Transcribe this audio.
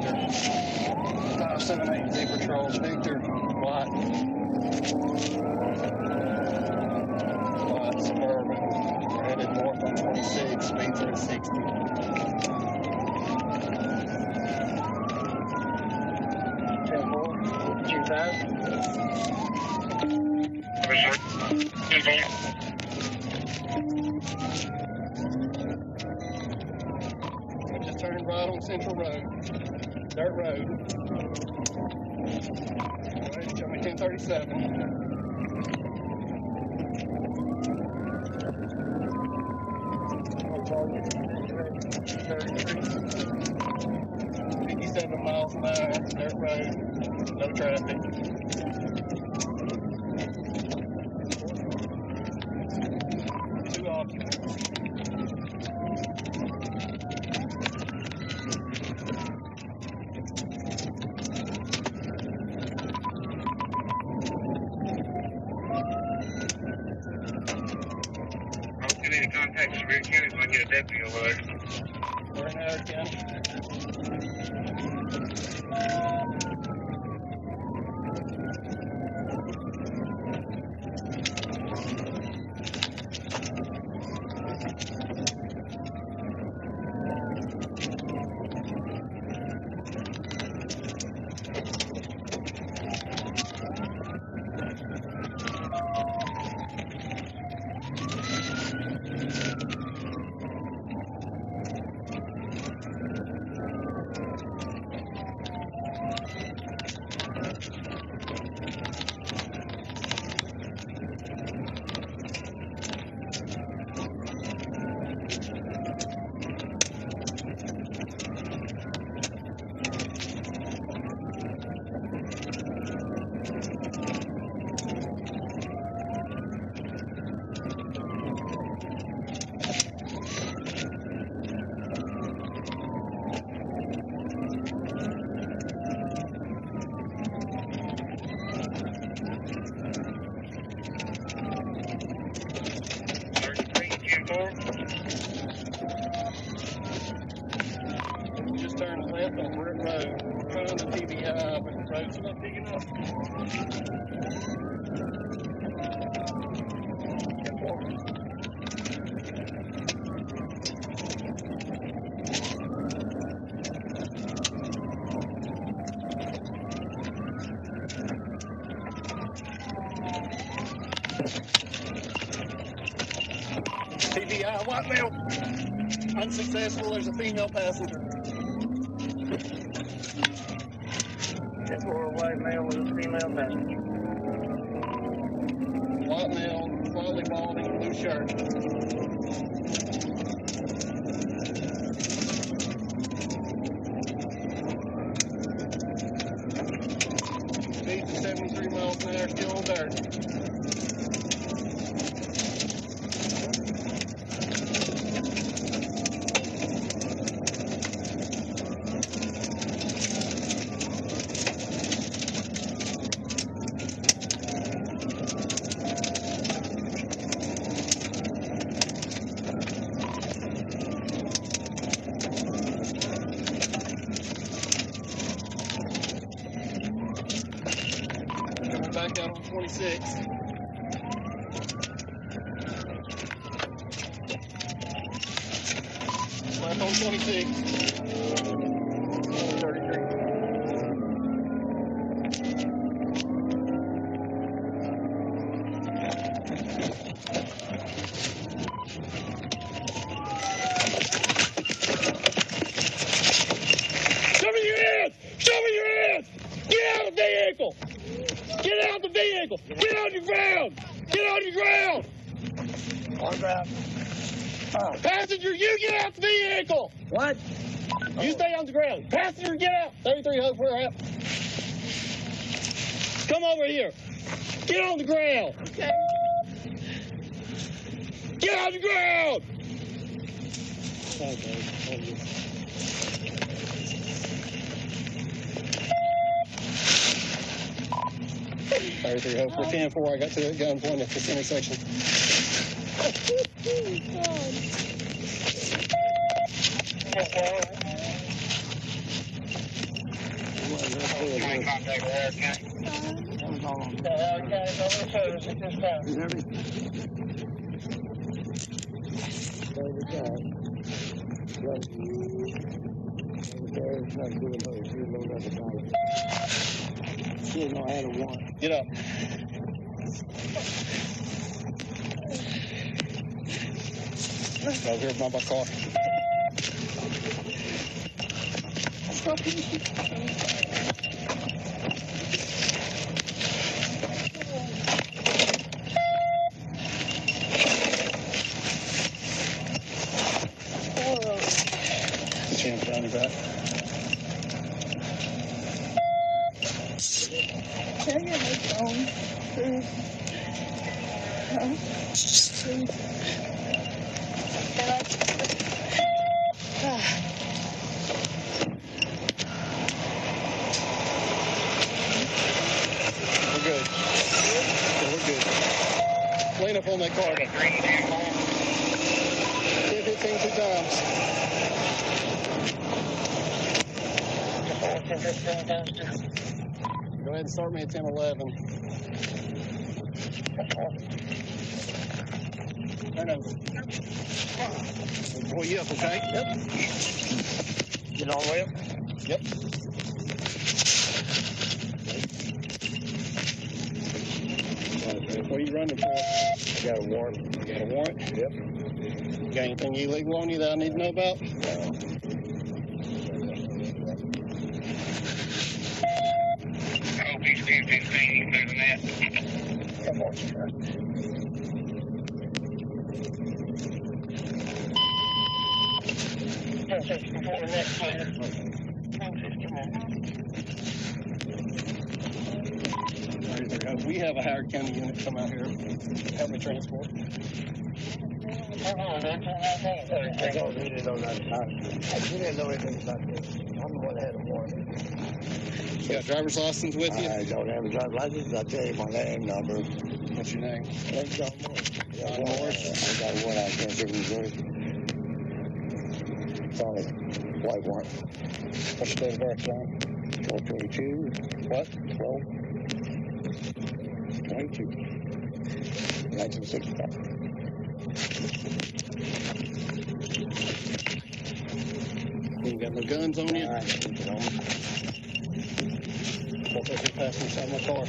passenger. 578 Z Patrol, Victor, White Suburban. We're headed north on 26, speeds are at 60. We just turned right on Central Road, dirt road. Alright, show me 1037. Miles an hour, dirt road, no traffic. Two occupants. You need to contact Sevier County so I can get a deputy over there. We're in Howard County. We just turned left on Brick Road. We're trying the TBI, but the road's not big enough. TBI, white male. Unsuccessful, there's a female passenger. That's for a white male with a female passenger. White male, slightly balding, blue shirt. Speeds at 73 miles an hour, still on dirt. Back out on 26. Left on 26. 33. Show me your hands! Show me your hands! Get out of the vehicle! Get out of the vehicle! Get on your ground! Get on your ground! On ground. Oh. Passenger, you get out the vehicle! What? You stay on the ground. Passenger, get out! 33 Hope, we're out. Come over here. Get on the ground! Okay. Get on the ground! Okay. 33 Hope, we're 10-4. I got to a gunpoint at this intersection. You in contact with Howard County? Howard County's on the service at this time. You hear me? Every time. There's nothing doing her. She don't know about it. She didn't know how to want. Get up. Over here by my car. Chance down your back. Can I get my phone, please? Please. Can I? We're good. Yeah, we're good. Clean up on that car. Hit 15 2 times. Go ahead and start me at 10-11. Turn over. We'll pull you up, okay? Yep. Get all the way up? Yep. What are you running for? I got a warrant. You got a warrant? Yep. You got anything illegal on you that I need to know about? OP's 1015, you clear the net. Come on, sir. Before the next later. 10:51. We have a Howard County unit come out here, help me transport. I don't really know that. I didn't know anything about this. I'm the one that had a warrant. You got a driver's license with you? I don't have a driver's license. I'll tell you my name number. What's your name? That's John Morris. John Morris? I got one out of D.Missouri. It's on a white warrant. What's your date of birth, John? 12/22. What? 12/22. 1965. You got no guns on you? All right, keep it on. I'll take your passenger inside my car.